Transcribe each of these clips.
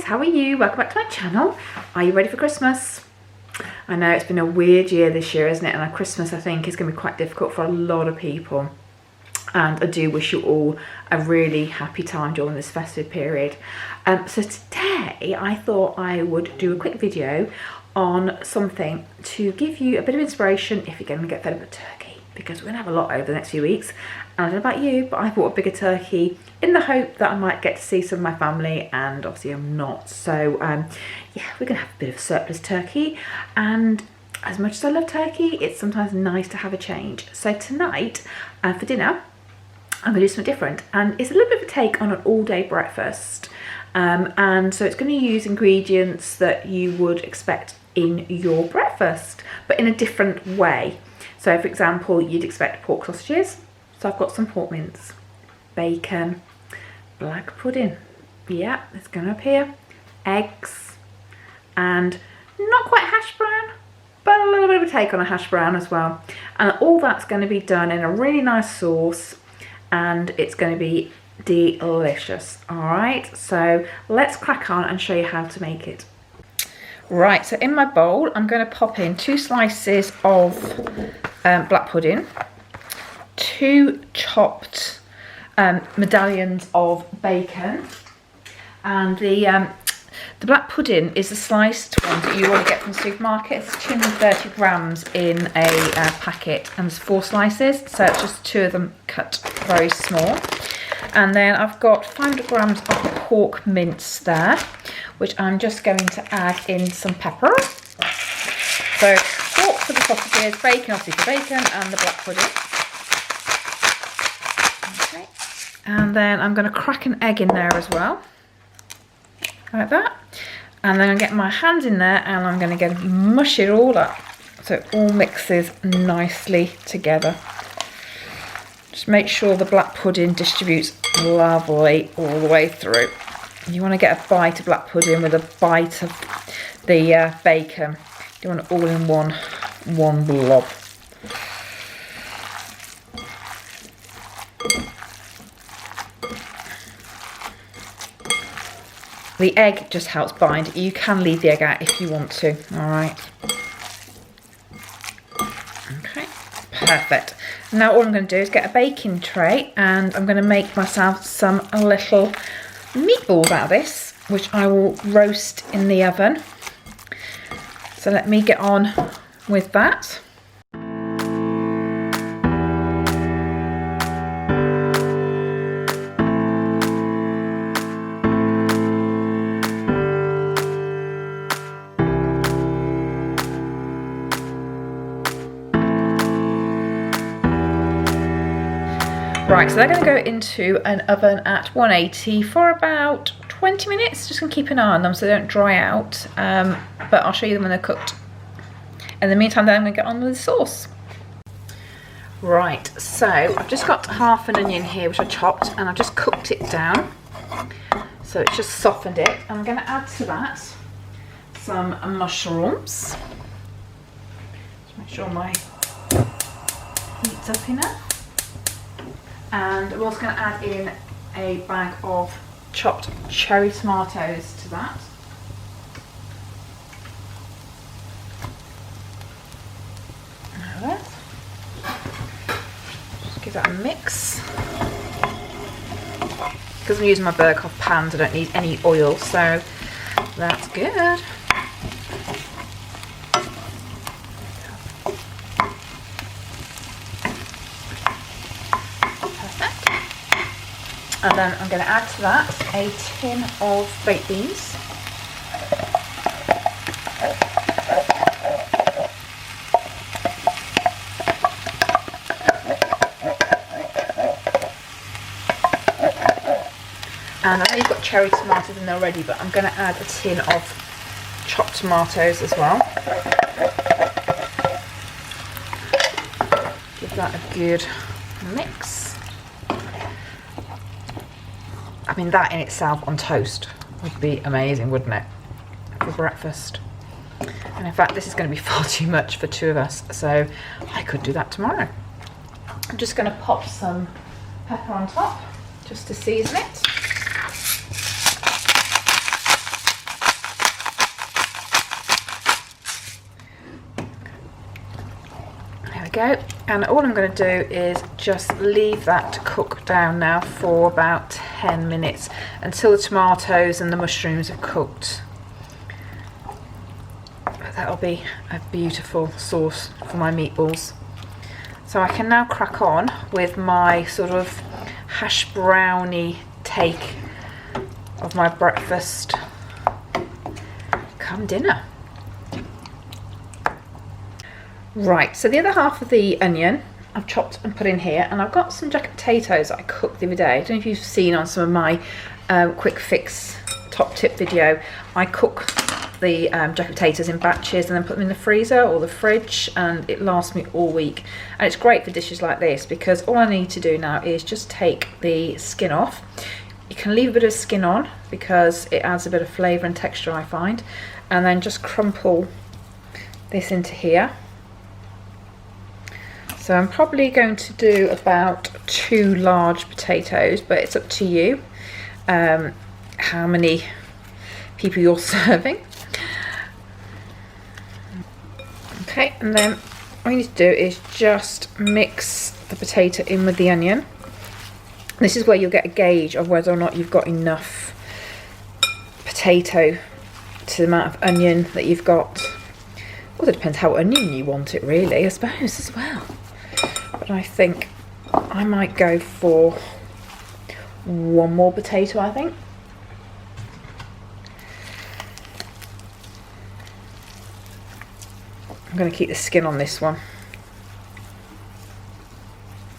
guys, how are you? Welcome back to my channel. Are you ready for Christmas? I know it's been a weird year this year, isn't it? And Christmas, I think, is going to be quite difficult for a lot of people. And I do wish you all a really happy time during this festive period. So today I thought I would do a quick video on something to give you a bit of inspiration if you're going to get fed up with turkey, because we're going to have a lot over the next few weeks. And I don't know about you, but I bought a bigger turkey in the hope that I might get to see some of my family, and obviously I'm not. So yeah, we're going to have a bit of surplus turkey, and as much as I love turkey, it's sometimes nice to have a change. So tonight for dinner, I'm going to do something different, and it's a little bit of a take on an all-day breakfast. And so it's going to use ingredients that you would expect in your breakfast, but in a different way. So for example, you'd expect pork sausages. So I've got some pork mince, bacon, black pudding, yeah, it's going to appear, eggs, and not quite hash brown, but a little bit of a take on a hash brown as well. And all that's going to be done in a really nice sauce, and it's going to be delicious. All right, so let's crack on and show you how to make it. Right, so in my bowl I'm going to pop in 2 slices of black pudding, 2 chopped medallions of bacon, and the black pudding is the sliced one that you want to get from the supermarket. It's 230 grams in a packet, and there's 4 slices, so it's just 2 of them cut very small. And then I've got 500 grams of pork mince there, which I'm just going to add in some pepper. So pork for the sausages, bacon obviously for bacon, and the black pudding. Okay. And then I'm going to crack an egg in there as well, like that. And then I'm getting my hand in there, and I'm going to mush it all up so it all mixes nicely together. Just make sure the black pudding distributes lovely all the way through. You want to get a bite of black pudding with a bite of the bacon. You want it all in one blob. The egg just helps bind. You can leave the egg out if you want to. All right. Okay, perfect. Now all I'm going to do is get a baking tray, and I'm going to make myself some little meatballs out of this, which I will roast in the oven. So let me get on with that. Right, so they're going to go into an oven at 180 for about 20 minutes. Just going to keep an eye on them so they don't dry out, but I'll show you them when they're cooked. In the meantime, then I'm going to get on with the sauce. Right, so I've just got half an onion here, which I chopped, and I've just cooked it down. So it's just softened it. And I'm going to add to that some mushrooms. Just make sure my heat's up enough. And I'm also going to add in a bag of chopped cherry tomatoes to that. Just give that a mix. Because I'm using my Berghoff pans, I don't need any oil, so that's good. And then I'm going to add to that a tin of baked beans. And I know you've got cherry tomatoes in there already, but I'm going to add a tin of chopped tomatoes as well. Give that a good mix. I mean, that in itself on toast would be amazing, wouldn't it, for breakfast? And in fact, this is going to be far too much for 2 of us, so I could do that tomorrow. I'm just going to pop some pepper on top, just to season it. go. And all I'm going to do is just leave that to cook down now for about 10 minutes until the tomatoes and the mushrooms are cooked. But that'll be a beautiful sauce for my meatballs. So I can now crack on with my sort of hash brownie take of my breakfast come dinner. Right, so the other half of the onion I've chopped and put in here, and I've got some jacket potatoes that I cooked the other day. I don't know if you've seen on some of my quick fix top tip video. I cook the jacket potatoes in batches and then put them in the freezer or the fridge, and it lasts me all week. And it's great for dishes like this because all I need to do now is just take the skin off. You can leave a bit of skin on because it adds a bit of flavour and texture, I find, and then just crumple this into here. So I'm probably going to do about 2 large potatoes, but it's up to you how many people you're serving. Okay, and then all you need to do is just mix the potato in with the onion. This is where you'll get a gauge of whether or not you've got enough potato to the amount of onion that you've got. Well, it depends how onion you want it, really, I suppose, as well. But I think I might go for 1 more potato, I think. I'm going to keep the skin on this one.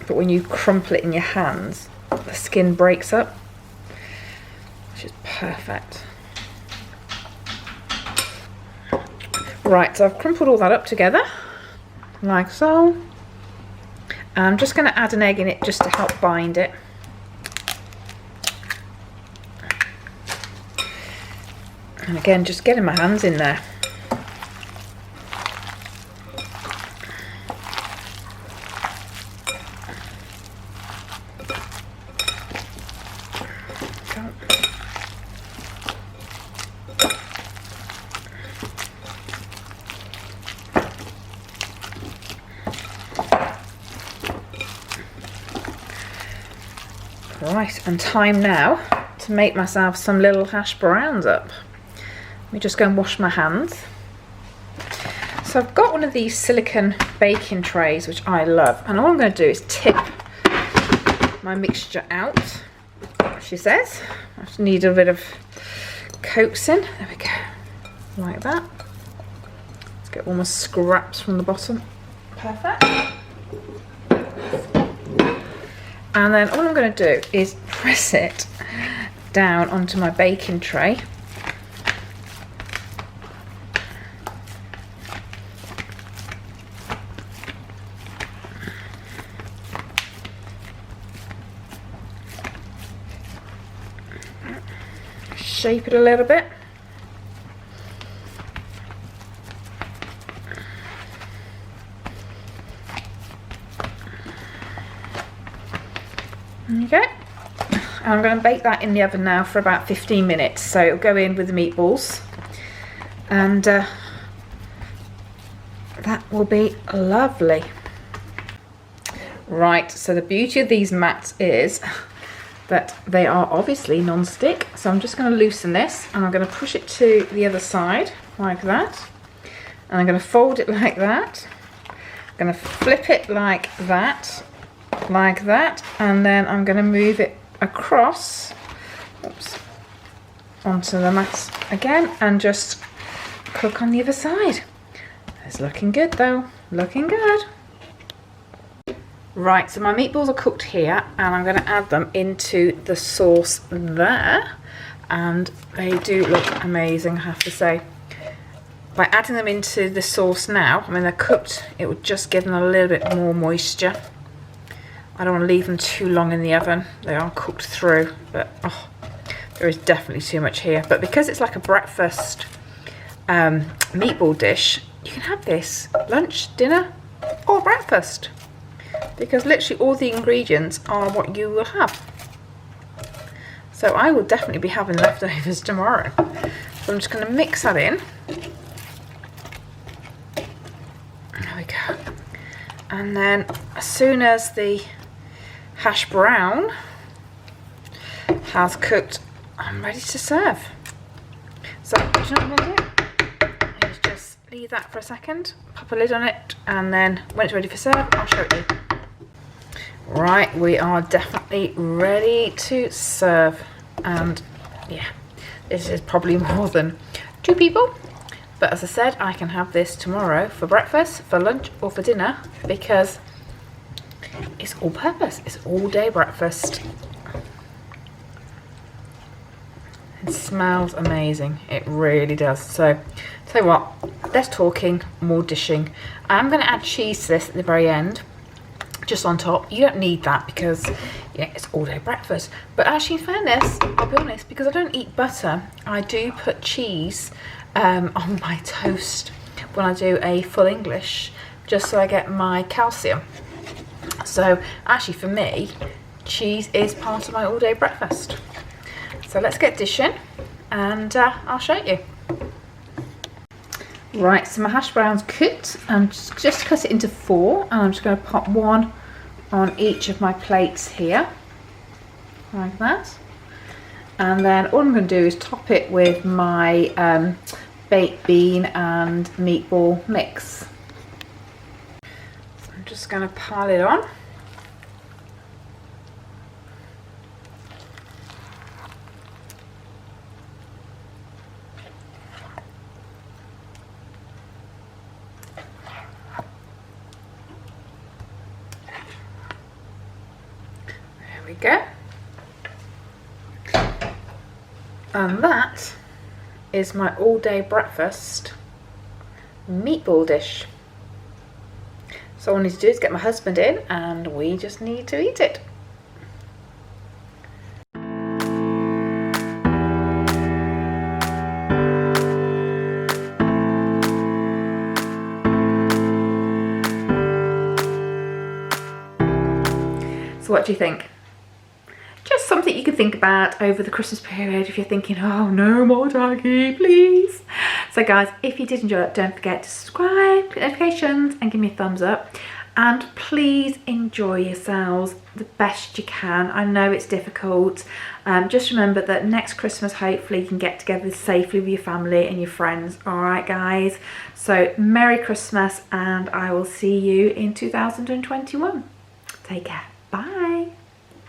But when you crumple it in your hands, the skin breaks up, which is perfect. Right, so I've crumpled all that up together, like so. I'm just going to add an egg in it just to help bind it. And again, just getting my hands in there. Right, and time now to make myself some little hash browns up. Let me just go and wash my hands. So I've got one of these silicone baking trays, which I love, and all I'm going to do is tip my mixture out, she says. I just need a bit of coaxing. There we go, like that. Let's get all my scraps from the bottom. Perfect. And then all I'm going to do is press it down onto my baking tray. Shape it a little bit. Okay, I'm going to bake that in the oven now for about 15 minutes, so it'll go in with the meatballs, and that will be lovely. Right, so the beauty of these mats is that they are obviously non-stick, so I'm just going to loosen this and I'm going to push it to the other side like that, and I'm going to fold it like that. I'm going to flip it like that, and then I'm going to move it across, oops, onto the mat again, and just cook on the other side. It's looking good though, looking good. Right, so my meatballs are cooked here, and I'm going to add them into the sauce there, and they do look amazing, I have to say. By adding them into the sauce now, I mean they're cooked, it would just give them a little bit more moisture. I don't want to leave them too long in the oven. They are cooked through, but oh, there is definitely too much here. But because it's like a breakfast meatball dish, you can have this lunch, dinner, or breakfast, because literally all the ingredients are what you will have. So I will definitely be having leftovers tomorrow. So I'm just going to mix that in. There we go. And then as soon as the hash brown has cooked, I'm ready to serve. So what you know what I'm going to do is just leave that for a second, pop a lid on it, and then when it's ready for serve, I'll show you. Right, we are definitely ready to serve, and yeah, this is probably more than 2 people, but as I said, I can have this tomorrow for breakfast, for lunch, or for dinner, because it's all purpose. It's all day breakfast. It smells amazing, it really does. So tell you what, less talking, more dishing. I'm going to add cheese to this at the very end, just on top. You don't need that because yeah, it's all day breakfast. But actually, in fairness, I'll be honest, because I don't eat butter, I do put cheese on my toast when I do a full English, just so I get my calcium. So actually for me, cheese is part of my all day breakfast. So let's get dishing, and I'll show you. Right, so my hash brown's cooked. I'm just cut it into 4, and I'm just going to pop 1 on each of my plates here, like that. And then all I'm going to do is top it with my baked bean and meatball mix. So I'm just going to pile it on. There we go. And that is my all-day breakfast meatball dish. So all I need to do is get my husband in, and we just need to eat it. So what do you think? Just something you can think about over the Christmas period if you're thinking, oh, no more turkey, please. So guys, if you did enjoy it, don't forget to subscribe, click notifications, and give me a thumbs up. And please enjoy yourselves the best you can. I know it's difficult. Just remember that next Christmas, hopefully you can get together safely with your family and your friends. All right, guys. So Merry Christmas, and I will see you in 2021. Take care. Bye.